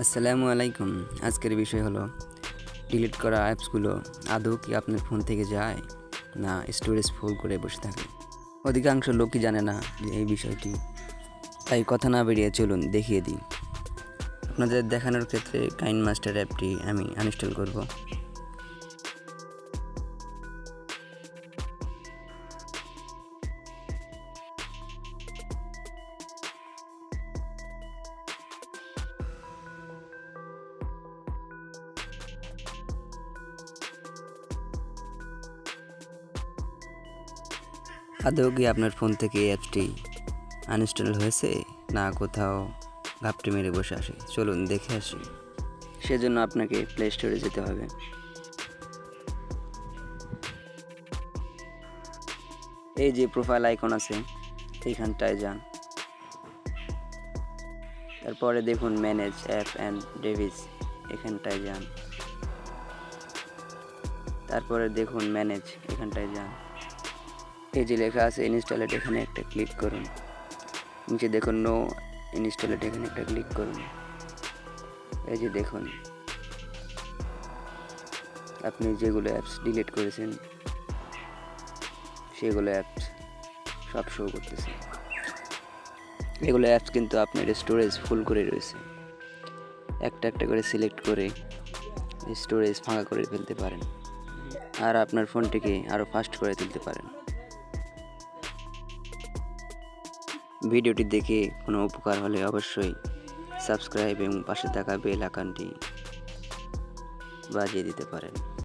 আসসালামু আলাইকুম। আজকের বিষয় হলো ডিলিট করা অ্যাপসগুলো আদৌ কি আপনার ফোন থেকে যায়, না স্টোরেজ ফুল করে বসে থাকে। অধিকাংশ লোকই জানে না যে এই বিষয়টি। তাই কথা না বেরিয়ে চলুন দেখিয়ে দিই। আপনাদের দেখানোর ক্ষেত্রে কাইন মাস্টার অ্যাপটি আমি আনইনস্টল করব। আদৌ কি আপনার ফোন থেকে এই অ্যাপসটি আনইনস্টল হয়েছে, না কোথাও ঘাপটি মেরে বসে আসে। চলুন দেখে আসি। সেজন্য আপনাকে প্লে স্টোরে যেতে হবে। এই যে প্রোফাইল আইকন আছে, এইখানটায় যান। তারপরে দেখুন ম্যানেজ অ্যাপ অ্যান্ড ডিভাইস, এখানটায় যান। তারপরে দেখুন ম্যানেজ, এখানটায় যান। এই যে লেখা আছে ইনস্টলেড, এখানে একটা ক্লিক করুন। নিচে দেখুন নো ইনস্টলেড, এখানে একটা ক্লিক করুন। এই যে দেখুন আপনি যেগুলো অ্যাপস ডিলিট করেছেন সেগুলো অ্যাপস সব শো করতেছে। এগুলো অ্যাপস কিন্তু আপনার স্টোরেজ ফুল করে রয়েছে। একটা একটা করে সিলেক্ট করে স্টোরেজ ফাঁকা করে ফেলতে পারেন, আর আপনার ফোনটিকে আরও ফাস্ট করে তুলতে পারেন। ভিডিওটি দেখে কোনো উপকার হলে অবশ্যই সাবস্ক্রাইব এবং পাশে থাকা বেল আইকনটি বাজিয়ে দিতে পারেন।